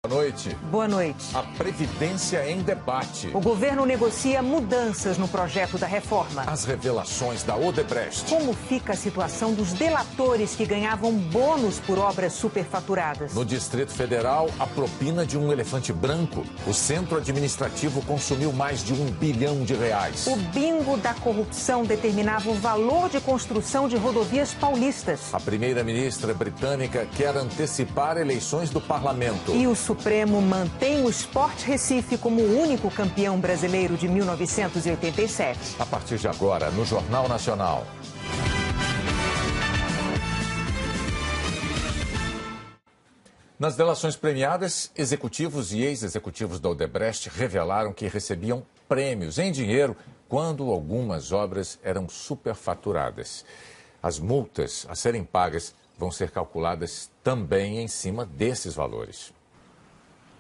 Boa noite. Boa noite. A Previdência em debate. O governo negocia mudanças no projeto da reforma. As revelações da Odebrecht. Como fica a situação dos delatores que ganhavam bônus por obras superfaturadas? No Distrito Federal, a propina de um elefante branco. O centro administrativo consumiu mais de R$1 bilhão. O bingo da corrupção determinava o valor de construção de rodovias paulistas. A primeira-ministra britânica quer antecipar eleições do parlamento. E o Supremo mantém o Sport Recife como o único campeão brasileiro de 1987. A partir de agora, no Jornal Nacional. Nas delações premiadas, executivos e ex-executivos da Odebrecht revelaram que recebiam prêmios em dinheiro quando algumas obras eram superfaturadas. As multas a serem pagas vão ser calculadas também em cima desses valores.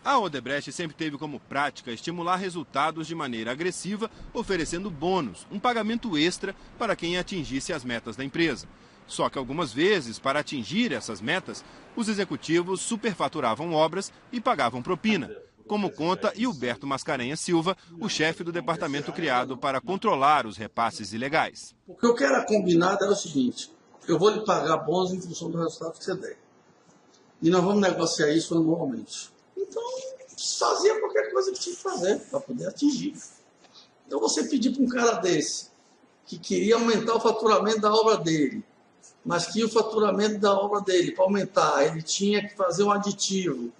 A Odebrecht sempre teve como prática estimular resultados de maneira agressiva, oferecendo bônus, um pagamento extra para quem atingisse as metas da empresa. Só que algumas vezes, para atingir essas metas, os executivos superfaturavam obras e pagavam propina, como conta Hilberto Mascarenhas Silva, o chefe do departamento criado para controlar os repasses ilegais. O que eu quero combinado é o seguinte: eu vou lhe pagar bônus em função do resultado que você der. E nós vamos negociar isso anualmente. Então, fazia qualquer coisa que tinha que fazer para poder atingir. Então, você pedir para um cara desse, que queria aumentar o faturamento da obra dele, mas que o faturamento da obra dele, para aumentar, ele tinha que fazer um aditivo,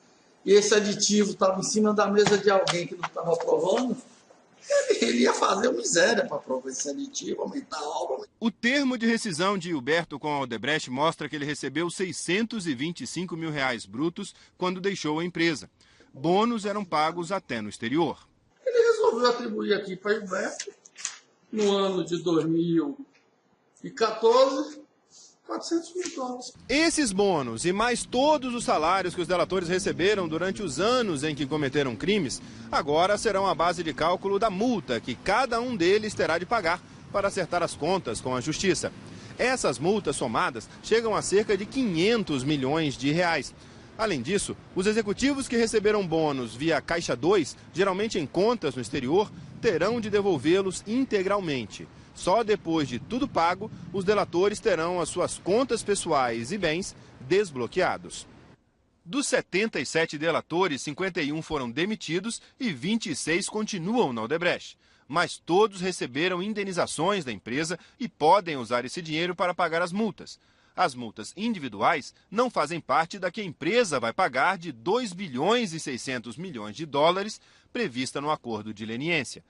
e esse aditivo estava em cima da mesa de alguém que não estava aprovando, ele ia fazer uma miséria para aprovar esse aditivo, aumentar a obra. O termo de rescisão de Hilberto com a Odebrecht mostra que ele recebeu R$625 mil brutos quando deixou a empresa. Bônus eram pagos até no exterior. Ele resolveu atribuir aqui para Hilberto, no ano de 2014, $400 mil. Esses bônus e mais todos os salários que os delatores receberam durante os anos em que cometeram crimes, agora serão a base de cálculo da multa que cada um deles terá de pagar para acertar as contas com a justiça. Essas multas somadas chegam a cerca de R$500 milhões. Além disso, os executivos que receberam bônus via Caixa 2, geralmente em contas no exterior, terão de devolvê-los integralmente. Só depois de tudo pago, os delatores terão as suas contas pessoais e bens desbloqueados. Dos 77 delatores, 51 foram demitidos e 26 continuam na Odebrecht. Mas todos receberam indenizações da empresa e podem usar esse dinheiro para pagar as multas. As multas individuais não fazem parte da que a empresa vai pagar de $2,6 bilhões prevista no acordo de leniência.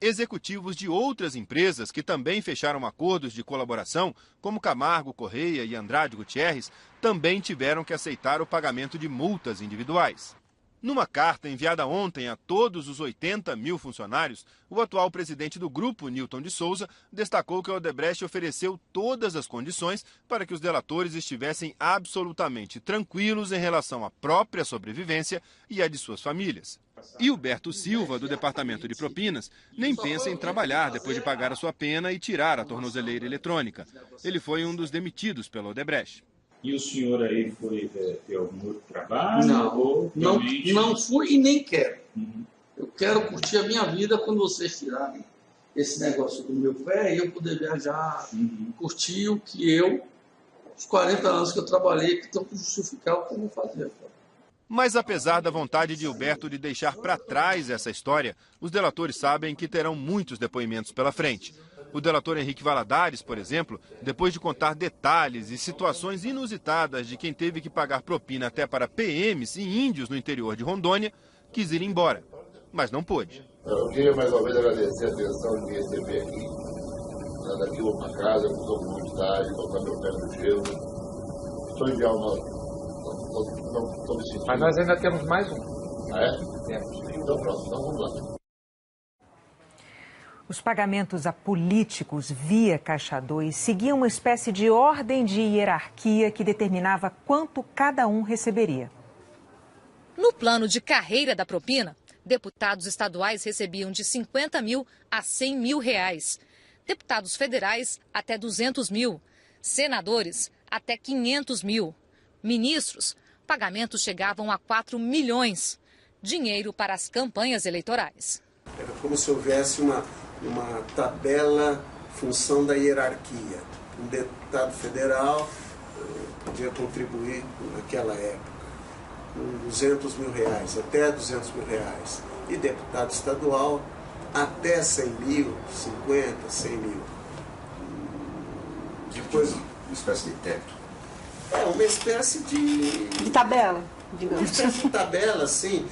Executivos de outras empresas que também fecharam acordos de colaboração, como Camargo Correia e Andrade Gutierrez, também tiveram que aceitar o pagamento de multas individuais. Numa carta enviada ontem a todos os 80 mil funcionários, o atual presidente do grupo, Newton de Souza, destacou que a Odebrecht ofereceu todas as condições para que os delatores estivessem absolutamente tranquilos em relação à própria sobrevivência e à de suas famílias. Hilberto Silva, do Departamento de Propinas, nem pensa em trabalhar depois de pagar a sua pena e tirar a tornozeleira eletrônica. Ele foi um dos demitidos pela Odebrecht. E o senhor aí foi ter algum outro trabalho? Não fui e nem quero. Eu quero curtir a minha vida quando vocês tirarem esse negócio do meu pé e eu poder viajar, curtir o que os 40 anos que eu trabalhei, que estão para justificar o que eu vou fazer. Mas apesar da vontade de Hilberto de deixar para trás essa história, os delatores sabem que terão muitos depoimentos pela frente. O delator Henrique Valadares, por exemplo, depois de contar detalhes e situações inusitadas de quem teve que pagar propina até para PMs e índios no interior de Rondônia, quis ir embora, mas não pôde. Eu queria mais uma vez agradecer a atenção de me receber aqui. Daqui vou para casa, estou com vontade, botar meu pé no gelo. Estou em alma, não estou me sentindo. Mas nós ainda temos mais um. Ah, é? Temos. Então pronto, então vamos lá. Os pagamentos a políticos via Caixa 2 seguiam uma espécie de ordem de hierarquia que determinava quanto cada um receberia. No plano de carreira da propina, deputados estaduais recebiam de 50 mil a 100 mil reais. Deputados federais, até 200 mil. Senadores, até 500 mil. Ministros, Pagamentos chegavam a 4 milhões. Dinheiro para as campanhas eleitorais. Era como se houvesse uma tabela função da hierarquia. Um deputado federal podia contribuir naquela época com R$200 mil, até R$200 mil. E deputado estadual até 100 mil, 50, 100 mil. Depois, uma espécie de teto. É uma espécie de tabela, digamos. Uma espécie de tabela, sim.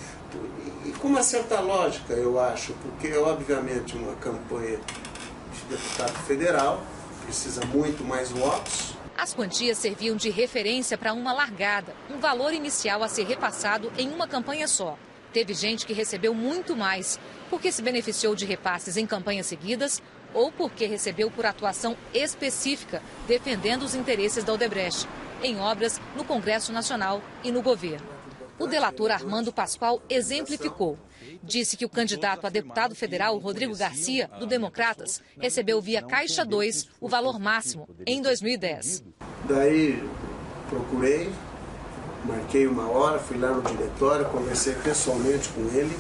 E com uma certa lógica, eu acho, porque, obviamente, uma campanha de deputado federal precisa muito mais votos. As quantias serviam de referência para uma largada, um valor inicial a ser repassado em uma campanha só. Teve gente que recebeu muito mais, porque se beneficiou de repasses em campanhas seguidas ou porque recebeu por atuação específica, defendendo os interesses da Odebrecht, em obras no Congresso Nacional e no governo. O delator Armando Pascoal exemplificou. Disse que o candidato a deputado federal, Rodrigo Garcia, do Democratas, recebeu via Caixa 2 o valor máximo em 2010. Daí procurei, marquei uma hora, fui lá no diretório, conversei pessoalmente com ele,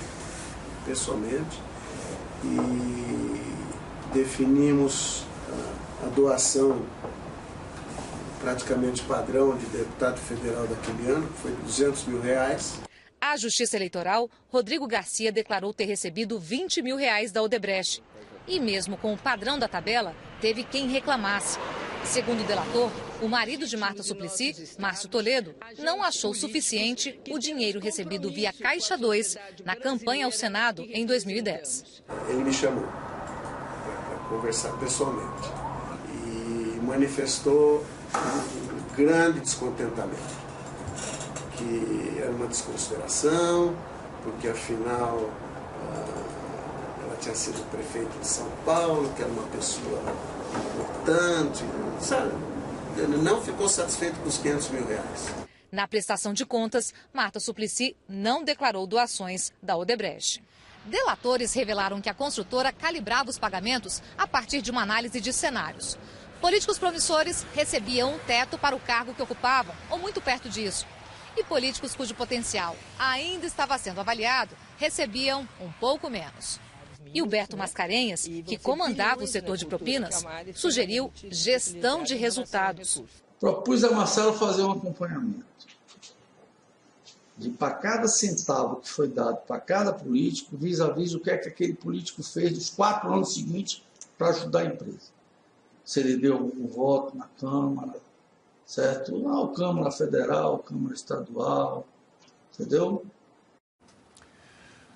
e definimos a doação praticamente padrão de deputado federal daquele ano, que foi R$200 mil. À Justiça Eleitoral, Rodrigo Garcia declarou ter recebido R$20 mil da Odebrecht. E mesmo com o padrão da tabela, teve quem reclamasse. Segundo o delator, o marido de Marta Suplicy, Márcio Toledo, não achou suficiente o dinheiro recebido via Caixa 2 na campanha ao Senado em 2010. Ele me chamou para conversar pessoalmente e manifestou um grande descontentamento, que era uma desconsideração, porque afinal ela tinha sido prefeita de São Paulo, que era uma pessoa importante, sabe? Ele não ficou satisfeito com os R$500 mil. Na prestação de contas, Marta Suplicy não declarou doações da Odebrecht. Delatores revelaram que a construtora calibrava os pagamentos a partir de uma análise de cenários. Políticos promissores recebiam um teto para o cargo que ocupavam, ou muito perto disso. E políticos cujo potencial ainda estava sendo avaliado recebiam um pouco menos. E Huberto Mascarenhas, que comandava o setor de propinas, sugeriu gestão de resultados. Propus a Marcelo fazer um acompanhamento. Para cada centavo que foi dado para cada político, vis-a-vis o que é que aquele político fez nos 4 anos seguintes para ajudar a empresa. Se ele deu um voto na Câmara, certo? Não, Câmara Federal, Câmara Estadual, entendeu?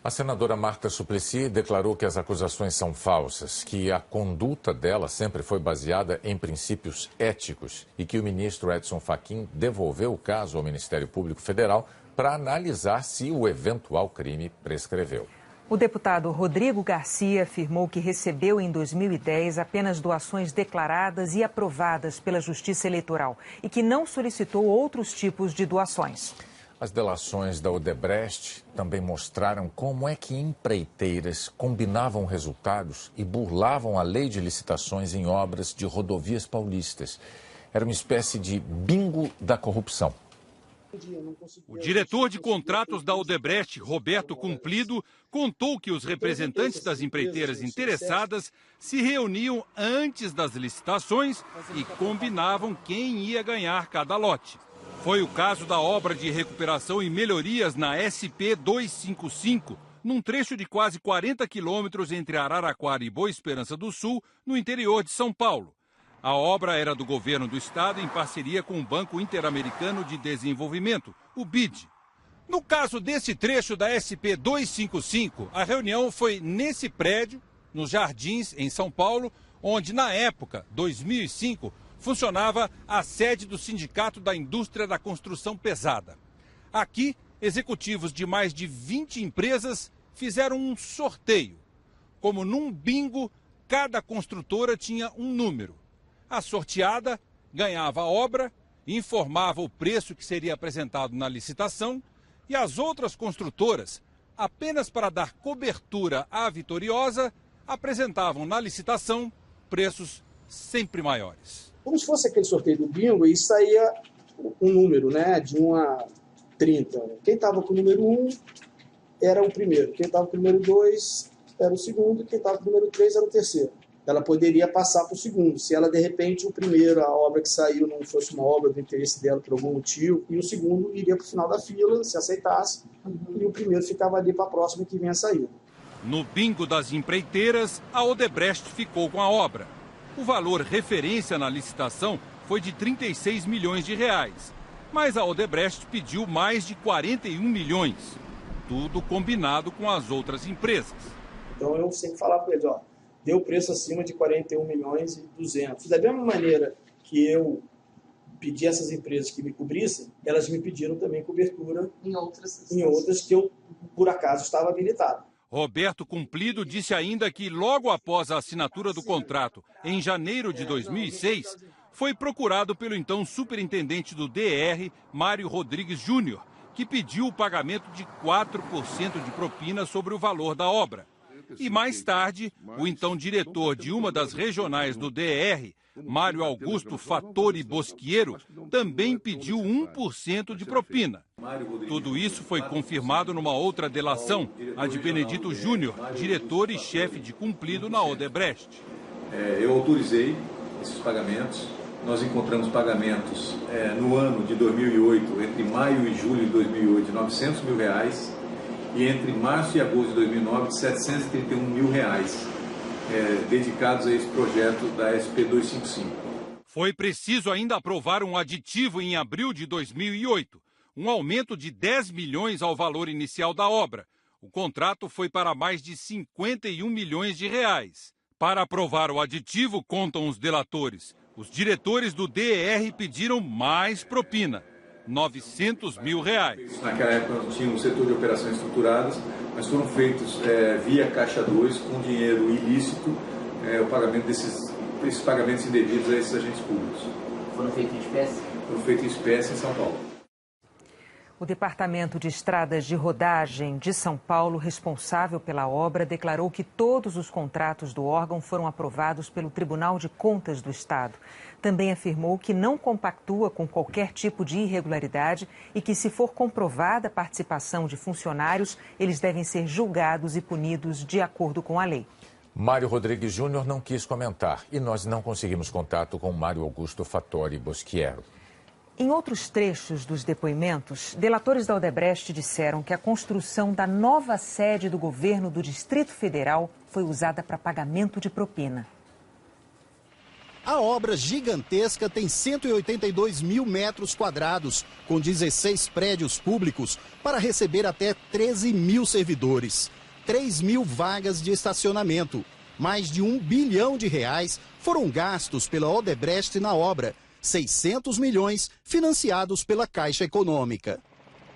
A senadora Marta Suplicy declarou que as acusações são falsas, que a conduta dela sempre foi baseada em princípios éticos e que o ministro Edson Fachin devolveu o caso ao Ministério Público Federal para analisar se o eventual crime prescreveu. O deputado Rodrigo Garcia afirmou que recebeu em 2010 apenas doações declaradas e aprovadas pela Justiça Eleitoral e que não solicitou outros tipos de doações. As delações da Odebrecht também mostraram como é que empreiteiras combinavam resultados e burlavam a lei de licitações em obras de rodovias paulistas. Era uma espécie de bingo da corrupção. O diretor de contratos da Odebrecht, Roberto Cumplido, contou que os representantes das empreiteiras interessadas se reuniam antes das licitações e combinavam quem ia ganhar cada lote. Foi o caso da obra de recuperação e melhorias na SP-255, num trecho de quase 40 quilômetros entre Araraquara e Boa Esperança do Sul, no interior de São Paulo. A obra era do governo do estado em parceria com o Banco Interamericano de Desenvolvimento, o BID. No caso desse trecho da SP-255, a reunião foi nesse prédio, nos Jardins, em São Paulo, onde na época, 2005, funcionava a sede do Sindicato da Indústria da Construção Pesada. Aqui, executivos de mais de 20 empresas fizeram um sorteio. Como num bingo, cada construtora tinha um número. A sorteada ganhava a obra, informava o preço que seria apresentado na licitação e as outras construtoras, apenas para dar cobertura à vitoriosa, apresentavam na licitação preços sempre maiores. Como se fosse aquele sorteio do bingo e saía um número, né, de uma 30. Quem estava com o número 1 era o primeiro, quem estava com o número 2 era o segundo, quem estava com o número 3 era o terceiro. Ela poderia passar para o segundo, se ela, de repente, o primeiro, a obra que saiu não fosse uma obra do interesse dela por algum motivo, e o segundo iria para o final da fila, se aceitasse, e o primeiro ficava ali para a próxima que vinha a sair. No bingo das empreiteiras, a Odebrecht ficou com a obra. O valor referência na licitação foi de 36 milhões de reais, mas a Odebrecht pediu mais de 41 milhões, tudo combinado com as outras empresas. Então eu sempre falava para eles, ó, deu preço acima de 41 milhões e 200. Da mesma maneira que eu pedi a essas empresas que me cobrissem, elas me pediram também cobertura em outras que eu, por acaso, estava habilitado. Roberto Cumplido disse ainda que logo após a assinatura do contrato, em janeiro de 2006, foi procurado pelo então superintendente do DR, Mário Rodrigues Júnior, que pediu o pagamento de 4% de propina sobre o valor da obra. E mais tarde, o então diretor de uma das regionais do DR, Mário Augusto Fattori Bosquiero, também pediu 1% de propina. Tudo isso foi confirmado numa outra delação, a de Benedito Júnior, diretor e chefe de Cumplido na Odebrecht. Eu autorizei esses pagamentos. Nós encontramos pagamentos no ano de 2008, entre maio e julho de 2008, de R$900 mil, e entre março e agosto de 2009, de R$731 mil, dedicados a esse projeto da SP255. Foi preciso ainda aprovar um aditivo em abril de 2008, um aumento de 10 milhões ao valor inicial da obra. O contrato foi para mais de 51 milhões de reais. Para aprovar o aditivo, contam os delatores, os diretores do DR pediram mais propina, R$900 mil. Naquela época nós tínhamos um setor de operações estruturadas, mas foram feitos via Caixa 2, com dinheiro ilícito, o pagamento desses pagamentos indevidos a esses agentes públicos. Foram feitos em espécie? Foram feitos em espécie em São Paulo. O Departamento de Estradas de Rodagem de São Paulo, responsável pela obra, declarou que todos os contratos do órgão foram aprovados pelo Tribunal de Contas do Estado. Também afirmou que não compactua com qualquer tipo de irregularidade e que, se for comprovada a participação de funcionários, eles devem ser julgados e punidos de acordo com a lei. Mário Rodrigues Júnior não quis comentar e nós não conseguimos contato com Mário Augusto Fattori Bosquiero. Em outros trechos dos depoimentos, delatores da Odebrecht disseram que a construção da nova sede do governo do Distrito Federal foi usada para pagamento de propina. A obra gigantesca tem 182 mil metros quadrados, com 16 prédios públicos para receber até 13 mil servidores, 3 mil vagas de estacionamento. Mais de R$1 bilhão foram gastos pela Odebrecht na obra, 600 milhões financiados pela Caixa Econômica.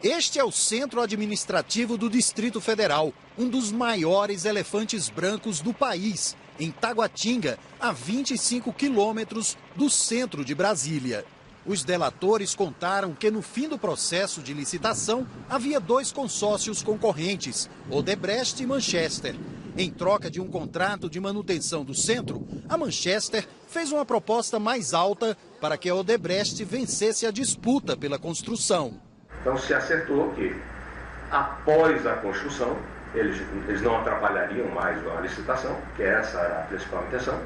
Este é o centro administrativo do Distrito Federal, um dos maiores elefantes brancos do país, em Taguatinga, a 25 quilômetros do centro de Brasília. Os delatores contaram que no fim do processo de licitação havia 2 consórcios concorrentes, Odebrecht e Manchester. Em troca de um contrato de manutenção do centro, a Manchester fez uma proposta mais alta para que a Odebrecht vencesse a disputa pela construção. Então se acertou que, após a construção, eles não atrapalhariam mais a licitação, que essa era a principal intenção.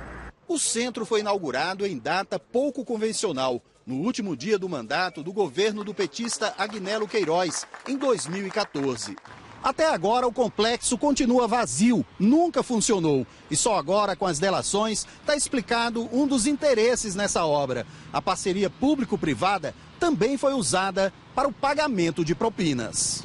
O centro foi inaugurado em data pouco convencional, no último dia do mandato do governo do petista Agnello Queiroz, em 2014. Até agora, o complexo continua vazio, nunca funcionou. E só agora, com as delações, está explicado um dos interesses nessa obra. A parceria público-privada também foi usada para o pagamento de propinas.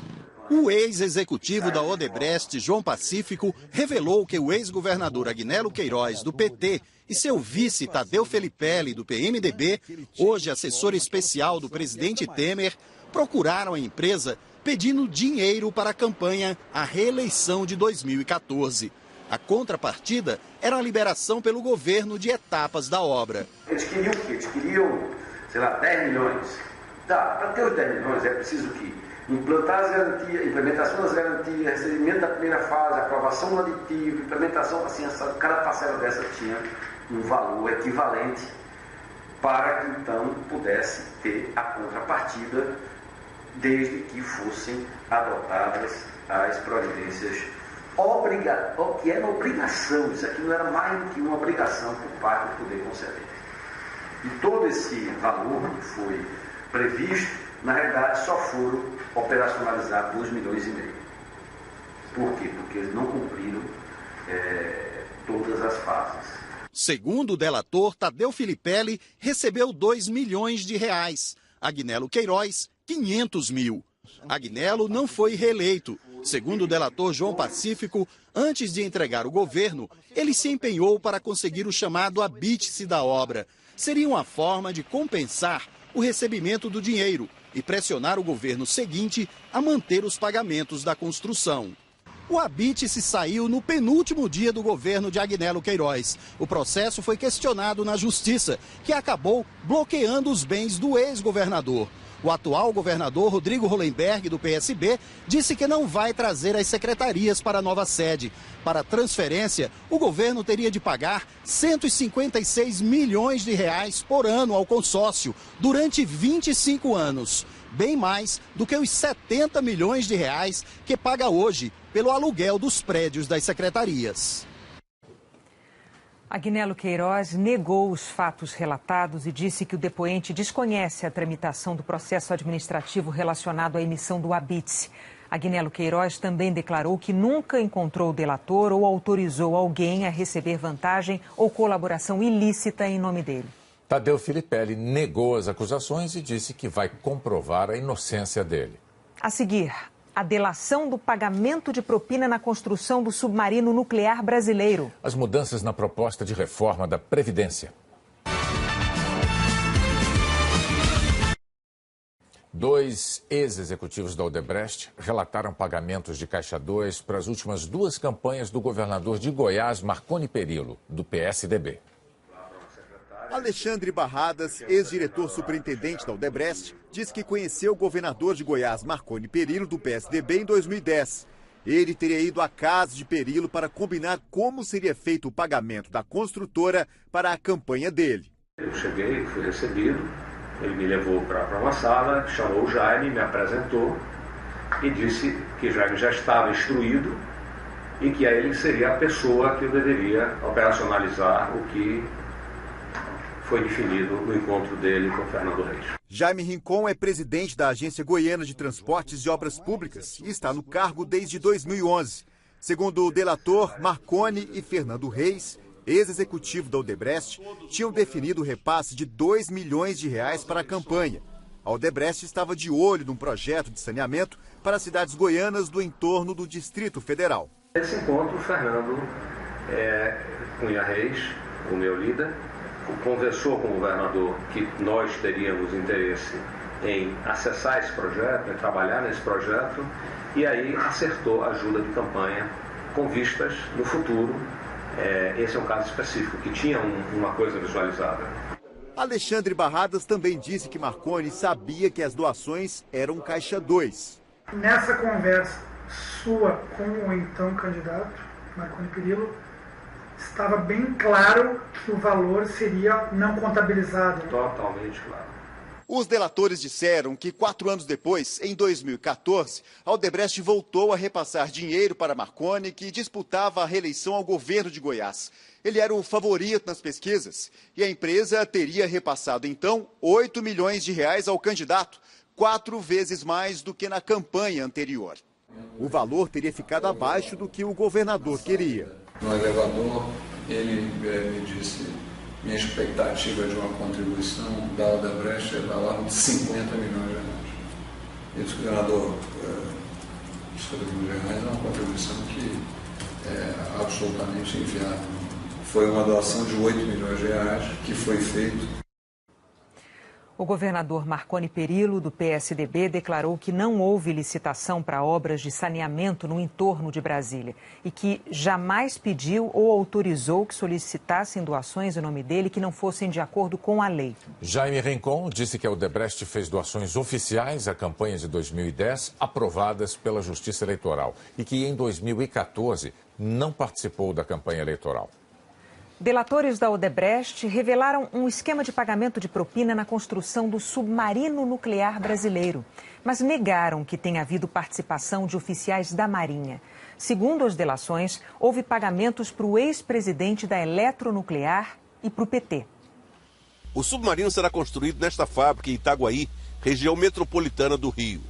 O ex-executivo da Odebrecht, João Pacífico, revelou que o ex-governador Agnello Queiroz, do PT, e seu vice, Tadeu Felipelli, do PMDB, hoje assessor especial do presidente Temer, procuraram a empresa pedindo dinheiro para a campanha à reeleição de 2014. A contrapartida era a liberação pelo governo de etapas da obra. Eles queriam o quê? Eles queriam, 10 milhões. Tá, para ter os 10 milhões é preciso que implantar as garantias, implementação das garantias, recebimento da primeira fase, aprovação do aditivo, implementação, assim, cada parcela dessa tinha um valor equivalente para que então pudesse ter a contrapartida desde que fossem adotadas as providências que era obrigação. Isso aqui não era mais do que uma obrigação por parte do poder concedente. E todo esse valor que foi previsto, na realidade, só foram operacionalizar 2,5 milhões. Por quê? Porque eles não cumpriram todas as fases. Segundo o delator, Tadeu Filipelli recebeu R$2 milhões. Agnello Queiroz, 500 mil. Agnello não foi reeleito. Segundo o delator João Pacífico, antes de entregar o governo, ele se empenhou para conseguir o chamado habite-se da obra. Seria uma forma de compensar o recebimento do dinheiro e pressionar o governo seguinte a manter os pagamentos da construção. O habite-se saiu no penúltimo dia do governo de Agnello Queiroz. O processo foi questionado na Justiça, que acabou bloqueando os bens do ex-governador. O atual governador Rodrigo Hollenberg, do PSB, disse que não vai trazer as secretarias para a nova sede. Para a transferência, o governo teria de pagar R$156 milhões por ano ao consórcio, durante 25 anos. Bem mais do que os R$70 milhões que paga hoje pelo aluguel dos prédios das secretarias. Agnello Queiroz negou os fatos relatados e disse que o depoente desconhece a tramitação do processo administrativo relacionado à emissão do habite-se. Agnello Queiroz também declarou que nunca encontrou o delator ou autorizou alguém a receber vantagem ou colaboração ilícita em nome dele. Tadeu Filipelli negou as acusações e disse que vai comprovar a inocência dele. A seguir, a delação do pagamento de propina na construção do submarino nuclear brasileiro. As mudanças na proposta de reforma da Previdência. 2 ex-executivos da Odebrecht relataram pagamentos de Caixa 2 para as últimas 2 campanhas do governador de Goiás, Marconi Perillo, do PSDB. Alexandre Barradas, ex-diretor superintendente da Odebrecht, diz que conheceu o governador de Goiás, Marconi Perillo, do PSDB, em 2010. Ele teria ido à casa de Perillo para combinar como seria feito o pagamento da construtora para a campanha dele. Eu cheguei, fui recebido, ele me levou para uma sala, chamou o Jaime, me apresentou e disse que Jaime já estava instruído e que ele seria a pessoa que eu deveria operacionalizar o que foi definido no encontro dele com Fernando Reis. Jaime Rincon é presidente da Agência Goiana de Transportes e Obras Públicas e está no cargo desde 2011. Segundo o delator, Marconi e Fernando Reis, ex-executivo da Odebrecht, tinham definido o repasse de R$2 milhões para a campanha. A Odebrecht estava de olho num projeto de saneamento para as cidades goianas do entorno do Distrito Federal. Nesse encontro, Fernando Cunha Reis, o meu líder, conversou com o governador que nós teríamos interesse em acessar esse projeto, em trabalhar nesse projeto, e aí acertou a ajuda de campanha com vistas no futuro. Esse é um caso específico, que tinha uma coisa visualizada. Alexandre Barradas também disse que Marconi sabia que as doações eram Caixa 2. Nessa conversa sua com o então candidato, Marconi Perillo, estava bem claro que o valor seria não contabilizado. Totalmente claro. Os delatores disseram que 4 anos depois, em 2014, a Odebrecht voltou a repassar dinheiro para Marconi, que disputava a reeleição ao governo de Goiás. Ele era o favorito nas pesquisas e a empresa teria repassado, então, R$8 milhões ao candidato, 4 vezes mais do que na campanha anterior. O valor teria ficado abaixo do que o governador queria. No elevador, ele me disse, minha expectativa de uma contribuição da Odebrecht é da ordem de R$50 milhões. Eu disse, governador, R$50 milhões é uma contribuição que é absolutamente inviável. Foi uma doação de R$8 milhões que foi feito. O governador Marconi Perillo, do PSDB, declarou que não houve licitação para obras de saneamento no entorno de Brasília e que jamais pediu ou autorizou que solicitassem doações em nome dele que não fossem de acordo com a lei. Jaime Rincon disse que a Odebrecht fez doações oficiais à campanha de 2010, aprovadas pela Justiça Eleitoral, e que em 2014 não participou da campanha eleitoral. Delatores da Odebrecht revelaram um esquema de pagamento de propina na construção do submarino nuclear brasileiro. mas negaram que tenha havido participação de oficiais da Marinha. Segundo as delações, houve pagamentos para o ex-presidente da Eletronuclear e para o PT. O submarino será construído nesta fábrica em Itaguaí, região metropolitana do Rio.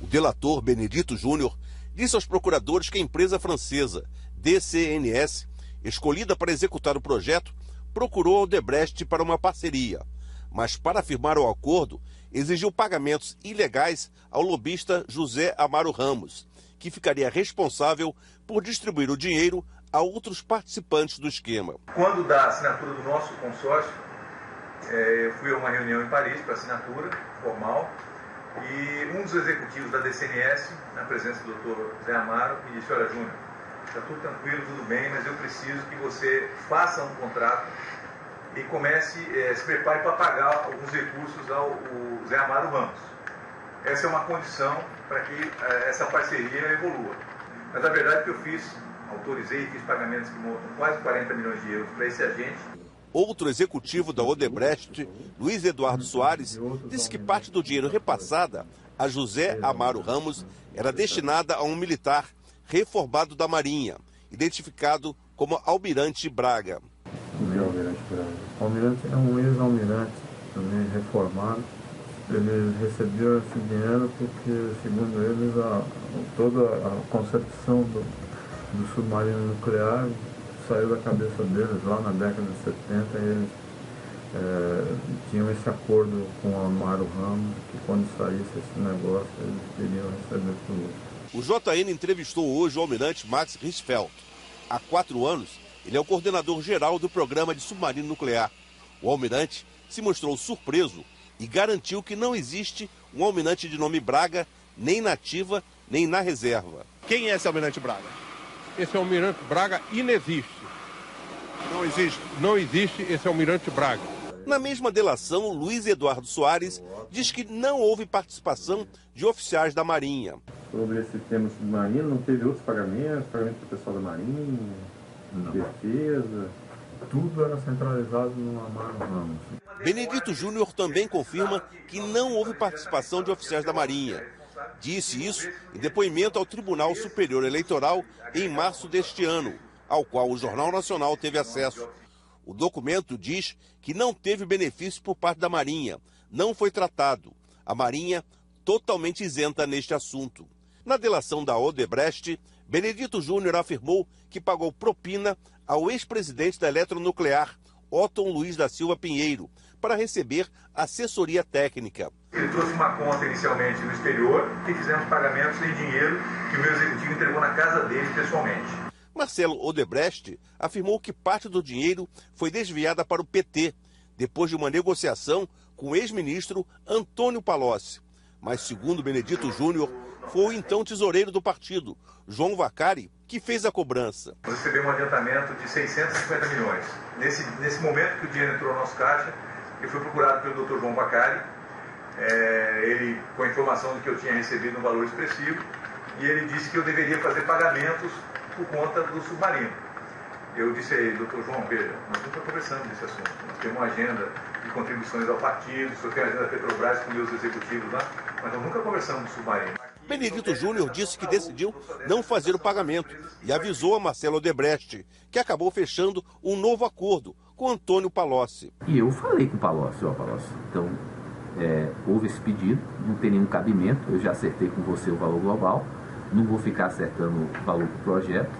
O delator Benedito Júnior disse aos procuradores que a empresa francesa DCNS, escolhida para executar o projeto, procurou a Odebrecht para uma parceria, mas para firmar o acordo, exigiu pagamentos ilegais ao lobista José Amaro Ramos, que ficaria responsável por distribuir o dinheiro a outros participantes do esquema. Quando da assinatura do nosso consórcio, eu fui a uma reunião em Paris para assinatura formal, e um dos executivos da DCNS, na presença do Dr. Zé Amaro, me disse: olha, Júnior, está tudo tranquilo, tudo bem, mas eu preciso que você faça um contrato e comece, se prepare para pagar alguns recursos ao Zé Amaro Ramos. Essa é uma condição para que essa parceria evolua. Mas a verdade é que eu autorizei e fiz pagamentos que montam quase 40 milhões de euros para esse agente. Outro executivo da Odebrecht, Luiz Eduardo Soares, disse que parte do dinheiro repassada a José Amaro Ramos era destinada a um militar reformado da Marinha, identificado como Almirante Braga. Almirante Braga. O almirante é um ex-almirante, também reformado. Ele recebeu esse dinheiro porque, segundo eles, toda a concepção do submarino nuclear saiu da cabeça deles lá na década de 70. Eles tinham esse acordo com o Amaro Ramos, que quando saísse esse negócio, eles iriam receber tudo. O JN entrevistou hoje o almirante Max Hirschfeld. Há 4 anos, ele é o coordenador geral do programa de submarino nuclear. O almirante se mostrou surpreso e garantiu que não existe um almirante de nome Braga, nem na ativa, nem na reserva. Quem é esse almirante Braga? Esse almirante Braga inexiste. Não existe? Não existe esse almirante Braga. Na mesma delação, Luiz Eduardo Soares diz que não houve participação de oficiais da Marinha. Sobre esse tema submarino, não teve outros pagamentos para o pessoal da Marinha, defesa, tudo era centralizado no Amaro Ramos. Benedito Júnior também confirma que não houve participação de oficiais da Marinha. Disse isso em depoimento ao Tribunal Superior Eleitoral em março deste ano, ao qual o Jornal Nacional teve acesso. O documento diz que não teve benefício por parte da Marinha, não foi tratado. A Marinha totalmente isenta neste assunto. Na delação da Odebrecht, Benedito Júnior afirmou que pagou propina ao ex-presidente da Eletronuclear, Otton Luiz da Silva Pinheiro, para receber assessoria técnica. Ele trouxe uma conta inicialmente no exterior e fizemos pagamentos em dinheiro que o meu executivo entregou na casa dele pessoalmente. Marcelo Odebrecht afirmou que parte do dinheiro foi desviada para o PT, depois de uma negociação com o ex-ministro Antônio Palocci. Mas, segundo Benedito Júnior, foi o então tesoureiro do partido, João Vacari, que fez a cobrança. Nós recebemos um adiantamento de 650 milhões. Nesse momento que o dinheiro entrou no nosso caixa, eu fui procurado pelo Dr. João Vacari, ele com a informação de que eu tinha recebido um valor expressivo, e ele disse que eu deveria fazer pagamentos por conta do submarino. Eu disse a ele: doutor João, veja, nós nunca conversamos desse assunto. Nós temos uma agenda de contribuições ao partido, o senhor tem a agenda da Petrobras com meus executivos lá, mas nós nunca conversamos do submarino. Benedito Júnior disse que decidiu não fazer o pagamento e avisou a Marcelo Odebrecht, que acabou fechando um novo acordo com Antônio Palocci. E eu falei com o Palocci: Palocci, então houve esse pedido, não tem nenhum cabimento, eu já acertei com você o valor global, não vou ficar acertando o valor do projeto,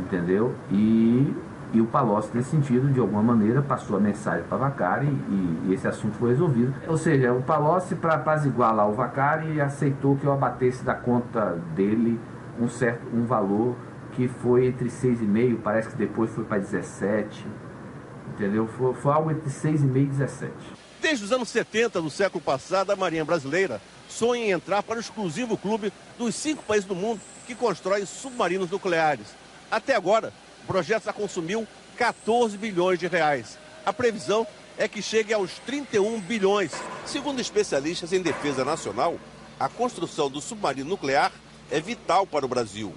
entendeu? E o Palocci, nesse sentido, de alguma maneira, passou a mensagem para Vacari e esse assunto foi resolvido. Ou seja, o Palocci, para apaziguar lá o Vacari, aceitou que eu abatesse da conta dele um valor que foi entre 6,5, parece que depois foi para 17, entendeu? Foi algo entre 6,5 e 17. Desde os anos 70 do século passado, a Marinha Brasileira sonha em entrar para o exclusivo clube dos 5 países do mundo que constroem submarinos nucleares. Até agora, o projeto já consumiu 14 bilhões de reais. A previsão é que chegue aos 31 bilhões. Segundo especialistas em defesa nacional, a construção do submarino nuclear é vital para o Brasil.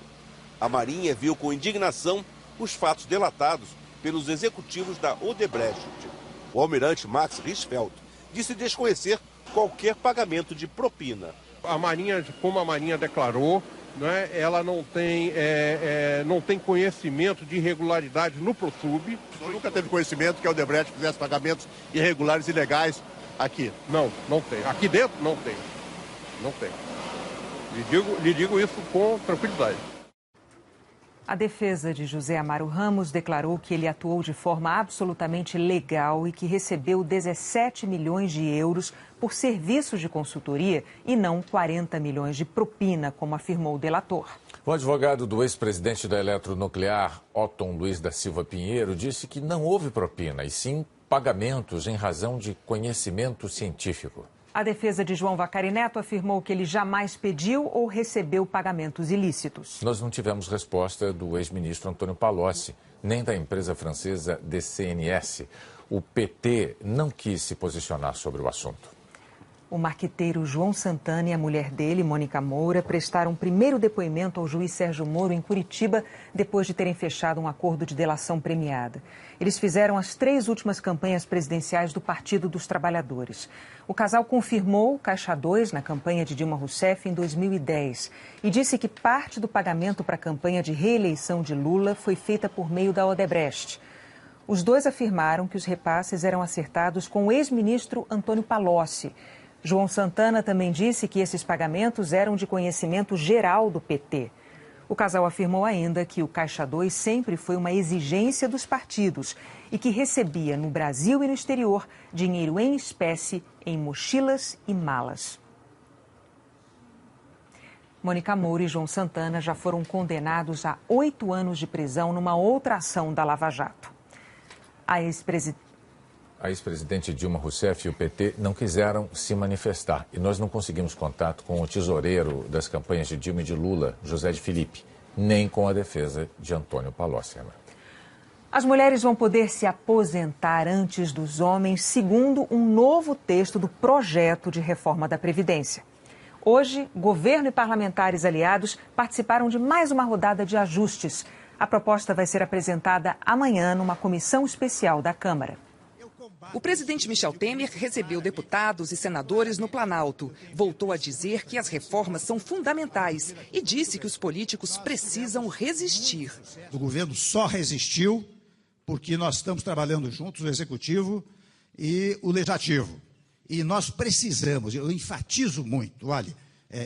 A Marinha viu com indignação os fatos delatados pelos executivos da Odebrecht. O almirante Max Hirschfeld disse desconhecer qualquer pagamento de propina. A Marinha, como a Marinha declarou, né, ela não tem conhecimento de irregularidade no ProSub. Nunca teve conhecimento que a Odebrecht fizesse pagamentos irregulares e ilegais aqui? Não tem. Aqui dentro não tem. Não tem. Lhe digo isso com tranquilidade. A defesa de José Amaro Ramos declarou que ele atuou de forma absolutamente legal e que recebeu 17 milhões de euros por serviços de consultoria e não 40 milhões de propina, como afirmou o delator. O advogado do ex-presidente da Eletronuclear, Otton Luiz da Silva Pinheiro, disse que não houve propina, e sim pagamentos em razão de conhecimento científico. A defesa de João Vacari Neto afirmou que ele jamais pediu ou recebeu pagamentos ilícitos. Nós não tivemos resposta do ex-ministro Antônio Palocci, nem da empresa francesa DCNS. O PT não quis se posicionar sobre o assunto. O marqueteiro João Santana e a mulher dele, Mônica Moura, prestaram primeiro depoimento ao juiz Sérgio Moro em Curitiba, depois de terem fechado um acordo de delação premiada. Eles fizeram as 3 últimas campanhas presidenciais do Partido dos Trabalhadores. O casal confirmou Caixa 2 na campanha de Dilma Rousseff em 2010 e disse que parte do pagamento para a campanha de reeleição de Lula foi feita por meio da Odebrecht. Os dois afirmaram que os repasses eram acertados com o ex-ministro Antônio Palocci. João Santana também disse que esses pagamentos eram de conhecimento geral do PT. O casal afirmou ainda que o Caixa 2 sempre foi uma exigência dos partidos e que recebia no Brasil e no exterior dinheiro em espécie, em mochilas e malas. Mônica Moura e João Santana já foram condenados a 8 anos de prisão numa outra ação da Lava Jato. A ex-presidente Dilma Rousseff e o PT não quiseram se manifestar e nós não conseguimos contato com o tesoureiro das campanhas de Dilma e de Lula, José de Filipe, nem com a defesa de Antônio Palocci. As mulheres vão poder se aposentar antes dos homens, segundo um novo texto do projeto de reforma da Previdência. Hoje, governo e parlamentares aliados participaram de mais uma rodada de ajustes. A proposta vai ser apresentada amanhã numa comissão especial da Câmara. O presidente Michel Temer recebeu deputados e senadores no Planalto. Voltou a dizer que as reformas são fundamentais e disse que os políticos precisam resistir. O governo só resistiu porque nós estamos trabalhando juntos, o Executivo e o Legislativo. E nós precisamos, eu enfatizo muito, olha,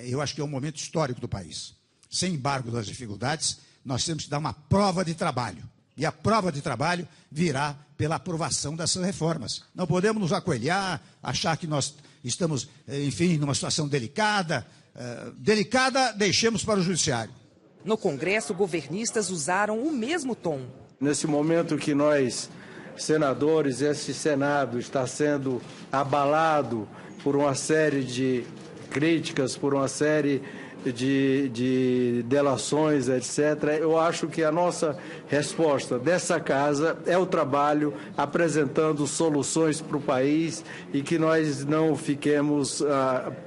eu acho que é um momento histórico do país. Sem embargo das dificuldades, nós temos que dar uma prova de trabalho. E a prova de trabalho virá pela aprovação dessas reformas. Não podemos nos acoelhar, achar que nós estamos, enfim, numa situação delicada. Delicada, deixemos para o Judiciário. No Congresso, governistas usaram o mesmo tom. Nesse momento que nós, senadores, esse Senado está sendo abalado por uma série de críticas, por uma série de delações, etc., eu acho que a nossa resposta dessa casa é o trabalho apresentando soluções para o país e que nós não fiquemos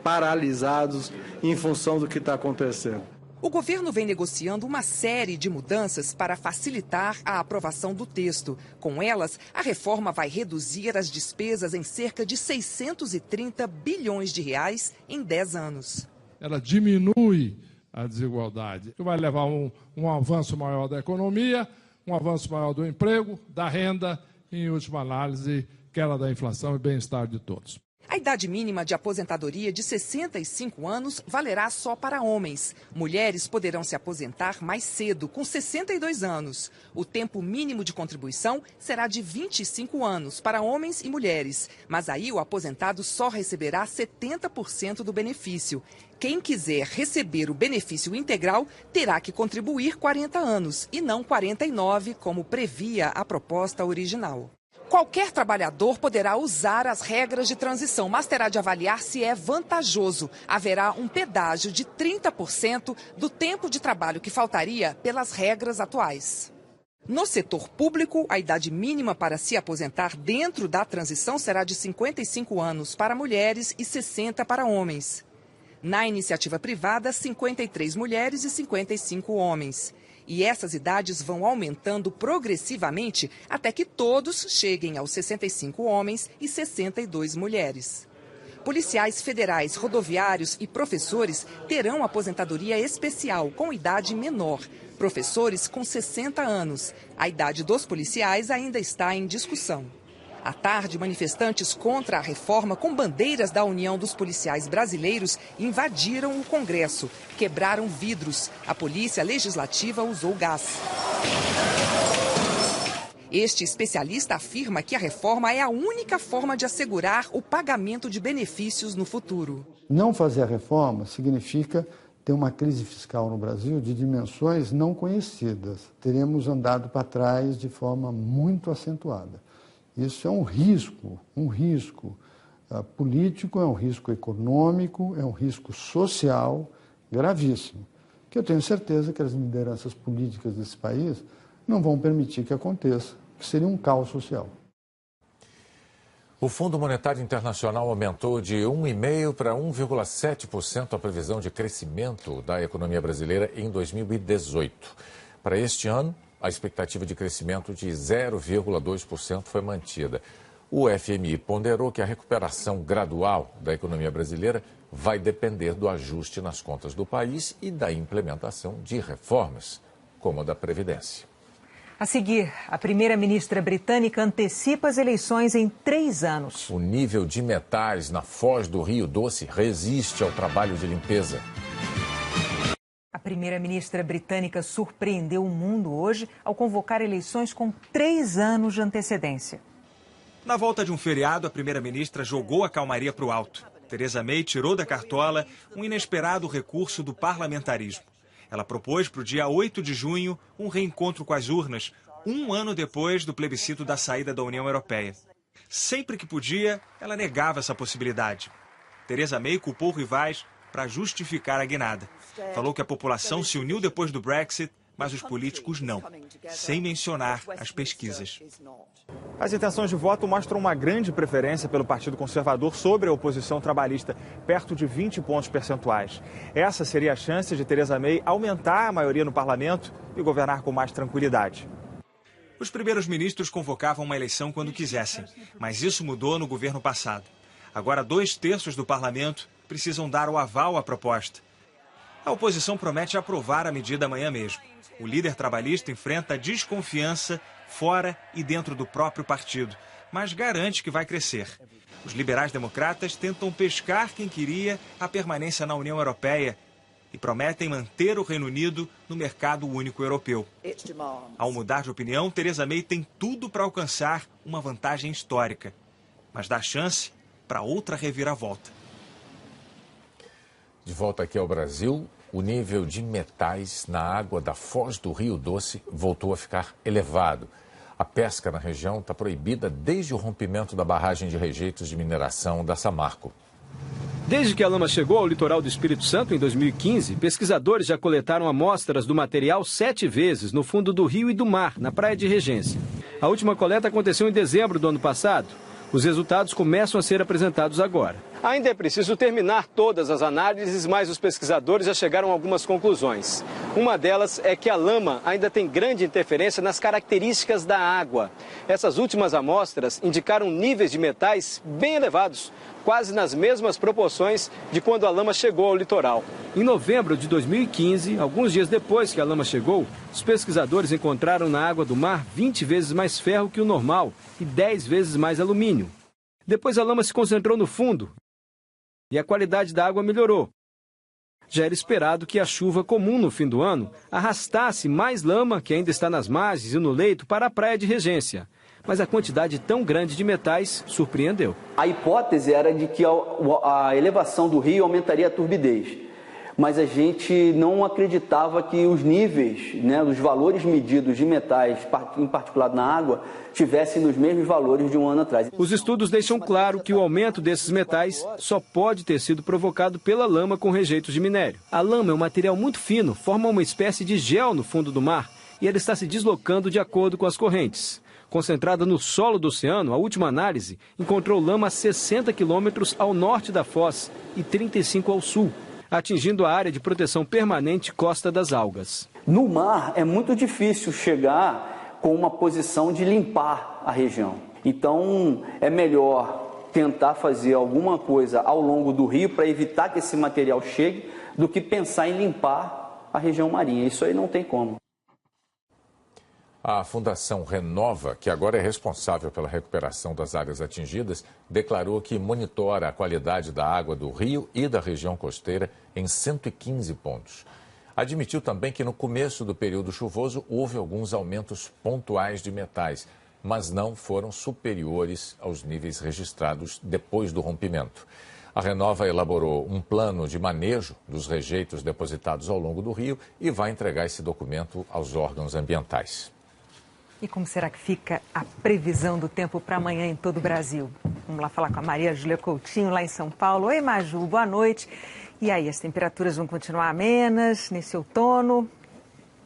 paralisados em função do que está acontecendo. O governo vem negociando uma série de mudanças para facilitar a aprovação do texto. Com elas, a reforma vai reduzir as despesas em cerca de 630 bilhões de reais em 10 anos. Ela diminui a desigualdade, que vai levar um avanço maior da economia, um avanço maior do emprego, da renda e, em última análise, queda da inflação e bem-estar de todos. A idade mínima de aposentadoria de 65 anos valerá só para homens. Mulheres poderão se aposentar mais cedo, com 62 anos. O tempo mínimo de contribuição será de 25 anos para homens e mulheres. Mas aí o aposentado só receberá 70% do benefício. Quem quiser receber o benefício integral terá que contribuir 40 anos e não 49, como previa a proposta original. Qualquer trabalhador poderá usar as regras de transição, mas terá de avaliar se é vantajoso. Haverá um pedágio de 30% do tempo de trabalho que faltaria pelas regras atuais. No setor público, a idade mínima para se aposentar dentro da transição será de 55 anos para mulheres e 60 para homens. Na iniciativa privada, 53 mulheres e 55 homens. E essas idades vão aumentando progressivamente até que todos cheguem aos 65 homens e 62 mulheres. policiais federais, rodoviários e professores terão aposentadoria especial com idade menor. Professores com 60 anos. A idade dos policiais ainda está em discussão. À tarde, manifestantes contra a reforma com bandeiras da União dos Policiais Brasileiros invadiram o Congresso, quebraram vidros. A Polícia Legislativa usou gás. Este especialista afirma que a reforma é a única forma de assegurar o pagamento de benefícios no futuro. Não fazer a reforma significa ter uma crise fiscal no Brasil de dimensões não conhecidas. Teremos andado para trás de forma muito acentuada. Isso é um risco político, é um risco econômico, é um risco social gravíssimo, que eu tenho certeza que as lideranças políticas desse país não vão permitir que aconteça, que seria um caos social. O Fundo Monetário Internacional aumentou de 1,5% para 1,7% a previsão de crescimento da economia brasileira em 2018. Para este ano, a expectativa de crescimento de 0,2% foi mantida. O FMI ponderou que a recuperação gradual da economia brasileira vai depender do ajuste nas contas do país e da implementação de reformas, como a da Previdência. A seguir, a primeira-ministra britânica antecipa as eleições em 3 anos. O nível de metais na foz do Rio Doce resiste ao trabalho de limpeza. A primeira-ministra britânica surpreendeu o mundo hoje ao convocar eleições com 3 anos de antecedência. Na volta de um feriado, a primeira-ministra jogou a calmaria para o alto. Theresa May tirou da cartola um inesperado recurso do parlamentarismo. Ela propôs para o dia 8 de junho um reencontro com as urnas, 1 ano depois do plebiscito da saída da União Europeia. Sempre que podia, ela negava essa possibilidade. Theresa May culpou rivais para justificar a guinada. Falou que a população se uniu depois do Brexit, mas os políticos não, sem mencionar as pesquisas. As intenções de voto mostram uma grande preferência pelo Partido Conservador sobre a oposição trabalhista, perto de 20 pontos percentuais. Essa seria a chance de Theresa May aumentar a maioria no parlamento e governar com mais tranquilidade. Os primeiros ministros convocavam uma eleição quando quisessem, mas isso mudou no governo passado. Agora 2/3 do parlamento precisam dar o aval à proposta. A oposição promete aprovar a medida amanhã mesmo. O líder trabalhista enfrenta desconfiança fora e dentro do próprio partido, mas garante que vai crescer. Os liberais-democratas tentam pescar quem queria a permanência na União Europeia e prometem manter o Reino Unido no mercado único europeu. Ao mudar de opinião, Theresa May tem tudo para alcançar uma vantagem histórica, mas dá chance para outra reviravolta. De volta aqui ao Brasil, o nível de metais na água da foz do Rio Doce voltou a ficar elevado. A pesca na região está proibida desde o rompimento da barragem de rejeitos de mineração da Samarco. Desde que a lama chegou ao litoral do Espírito Santo em 2015, pesquisadores já coletaram amostras do material 7 vezes no fundo do rio e do mar, na Praia de Regência. A última coleta aconteceu em dezembro do ano passado. Os resultados começam a ser apresentados agora. Ainda é preciso terminar todas as análises, mas os pesquisadores já chegaram a algumas conclusões. Uma delas é que a lama ainda tem grande interferência nas características da água. Essas últimas amostras indicaram níveis de metais bem elevados, quase nas mesmas proporções de quando a lama chegou ao litoral. Em novembro de 2015, alguns dias depois que a lama chegou, os pesquisadores encontraram na água do mar 20 vezes mais ferro que o normal e 10 vezes mais alumínio. Depois a lama se concentrou no fundo e a qualidade da água melhorou. Já era esperado que a chuva comum no fim do ano arrastasse mais lama, que ainda está nas margens e no leito, para a Praia de Regência. Mas a quantidade tão grande de metais surpreendeu. A hipótese era de que a elevação do rio aumentaria a turbidez. Mas a gente não acreditava que os níveis, os valores medidos de metais, em particular na água, tivessem nos mesmos valores de um ano atrás. Os estudos deixam claro que o aumento desses metais só pode ter sido provocado pela lama com rejeitos de minério. A lama é um material muito fino, forma uma espécie de gel no fundo do mar e ela está se deslocando de acordo com as correntes. Concentrada no solo do oceano, a última análise encontrou lama a 60 quilômetros ao norte da foz e 35 ao sul, atingindo a área de proteção permanente Costa das Algas. No mar é muito difícil chegar com uma posição de limpar a região. Então é melhor tentar fazer alguma coisa ao longo do rio para evitar que esse material chegue, do que pensar em limpar a região marinha. Isso aí não tem como. A Fundação Renova, que agora é responsável pela recuperação das áreas atingidas, declarou que monitora a qualidade da água do rio e da região costeira em 115 pontos. Admitiu também que no começo do período chuvoso houve alguns aumentos pontuais de metais, mas não foram superiores aos níveis registrados depois do rompimento. A Renova elaborou um plano de manejo dos rejeitos depositados ao longo do rio e vai entregar esse documento aos órgãos ambientais. E como será que fica a previsão do tempo para amanhã em todo o Brasil? Vamos lá falar com a Maria Júlia Coutinho, lá em São Paulo. Oi, Maju, boa noite. E aí, as temperaturas vão continuar amenas nesse outono?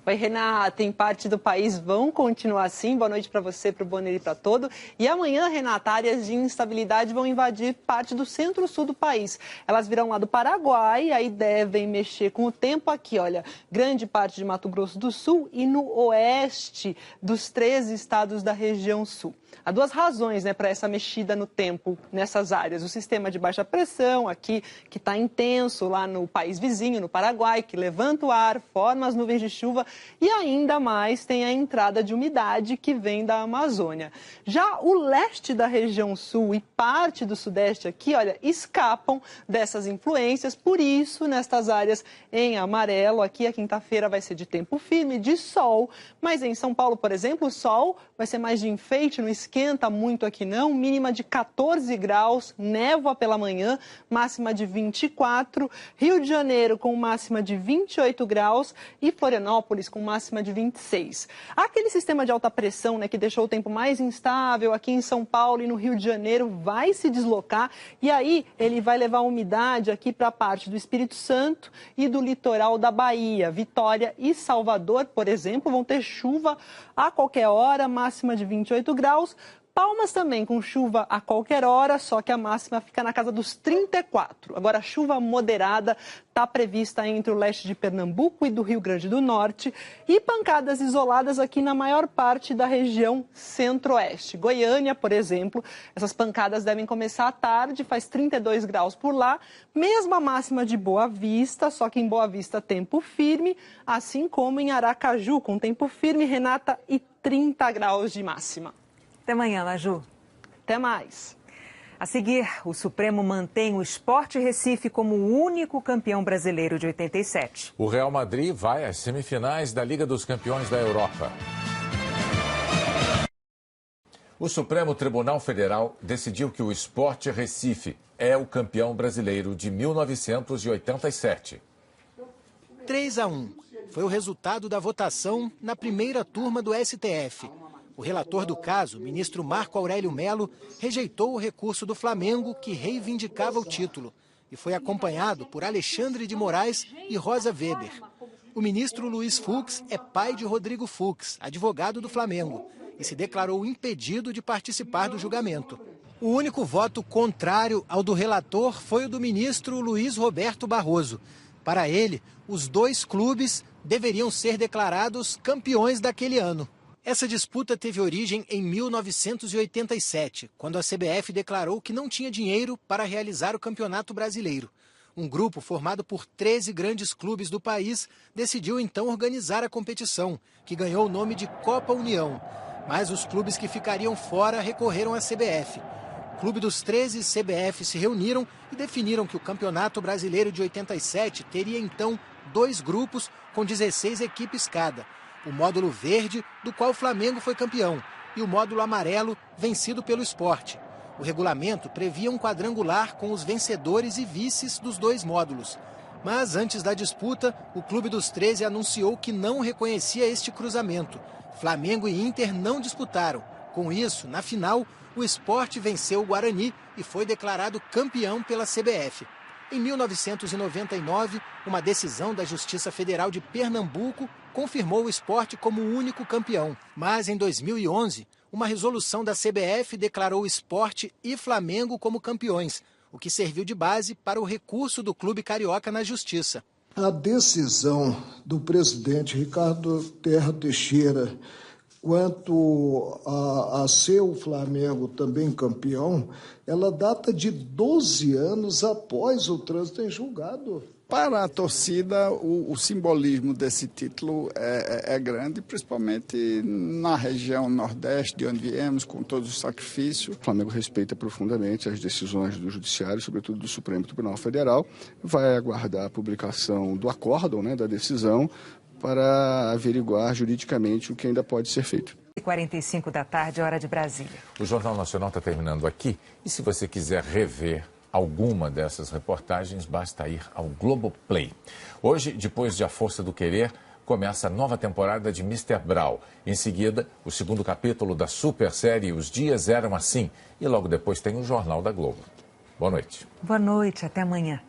Oi, Renata, em parte do país vão continuar assim. Boa noite para você, para o Bonner e para todo. E amanhã, Renata, áreas de instabilidade vão invadir parte do centro-sul do país. Elas virão lá do Paraguai, aí devem mexer com o tempo aqui, olha, grande parte de Mato Grosso do Sul e no oeste dos 13 estados da região sul. Há duas razões, para essa mexida no tempo nessas áreas. O sistema de baixa pressão aqui, que está intenso lá no país vizinho, no Paraguai, que levanta o ar, forma as nuvens de chuva e ainda mais tem a entrada de umidade que vem da Amazônia. Já o leste da região sul e parte do sudeste aqui, olha, escapam dessas influências. Por isso, nestas áreas em amarelo, aqui a quinta-feira vai ser de tempo firme, de sol. Mas em São Paulo, por exemplo, o sol vai ser mais de enfeite, não esquenta muito aqui não, mínima de 14 graus, névoa pela manhã, máxima de 24, Rio de Janeiro com máxima de 28 graus e Florianópolis com máxima de 26. Aquele sistema de alta pressão, que deixou o tempo mais instável aqui em São Paulo e no Rio de Janeiro vai se deslocar e aí ele vai levar umidade aqui para a parte do Espírito Santo e do litoral da Bahia. Vitória e Salvador, por exemplo, vão ter chuva a qualquer hora, máxima de 28 graus. Palmas também com chuva a qualquer hora, só que a máxima fica na casa dos 34. Agora, a chuva moderada está prevista entre o leste de Pernambuco e do Rio Grande do Norte e pancadas isoladas aqui na maior parte da região centro-oeste. Goiânia, por exemplo, essas pancadas devem começar à tarde, faz 32 graus por lá, mesma máxima de Boa Vista, só que em Boa Vista tempo firme, assim como em Aracaju, com tempo firme, Renata, e 30 graus de máxima. Até amanhã, Maju. Até mais. A seguir, o Supremo mantém o Sport Recife como o único campeão brasileiro de 87. O Real Madrid vai às semifinais da Liga dos Campeões da Europa. O Supremo Tribunal Federal decidiu que o Sport Recife é o campeão brasileiro de 1987. 3-1 foi o resultado da votação na primeira turma do STF. O relator do caso, ministro Marco Aurélio Melo, rejeitou o recurso do Flamengo que reivindicava o título e foi acompanhado por Alexandre de Moraes e Rosa Weber. O ministro Luiz Fux é pai de Rodrigo Fux, advogado do Flamengo, e se declarou impedido de participar do julgamento. O único voto contrário ao do relator foi o do ministro Luiz Roberto Barroso. Para ele, os dois clubes deveriam ser declarados campeões daquele ano. Essa disputa teve origem em 1987, quando a CBF declarou que não tinha dinheiro para realizar o Campeonato Brasileiro. Um grupo formado por 13 grandes clubes do país decidiu então organizar a competição, que ganhou o nome de Copa União. Mas os clubes que ficariam fora recorreram à CBF. O Clube dos 13 e CBF se reuniram e definiram que o Campeonato Brasileiro de 87 teria então 2 grupos com 16 equipes cada. O módulo verde, do qual o Flamengo foi campeão, e o módulo amarelo, vencido pelo Sport. O regulamento previa um quadrangular com os vencedores e vices dos 2 módulos. Mas antes da disputa, o Clube dos 13 anunciou que não reconhecia este cruzamento. Flamengo e Inter não disputaram. Com isso, na final, o Sport venceu o Guarani e foi declarado campeão pela CBF. Em 1999, uma decisão da Justiça Federal de Pernambuco confirmou o Sport como o único campeão. Mas em 2011, uma resolução da CBF declarou o Sport e Flamengo como campeões, o que serviu de base para o recurso do clube carioca na Justiça. A decisão do presidente Ricardo Terra Teixeira, quanto a ser o Flamengo também campeão, ela data de 12 anos após o trânsito em julgado. Para a torcida, o simbolismo desse título é grande, principalmente na região Nordeste, de onde viemos, com todos os sacrifícios. O Flamengo respeita profundamente as decisões do Judiciário, sobretudo do Supremo Tribunal Federal. Vai aguardar a publicação do acórdão, da decisão, para averiguar juridicamente o que ainda pode ser feito. 45 da tarde, hora de Brasília. O Jornal Nacional está terminando aqui. E se você quiser rever alguma dessas reportagens, basta ir ao Globoplay. Hoje, depois de A Força do Querer, começa a nova temporada de Mr. Brau. Em seguida, o segundo capítulo da super série Os Dias Eram Assim. E logo depois tem o Jornal da Globo. Boa noite. Boa noite, até amanhã.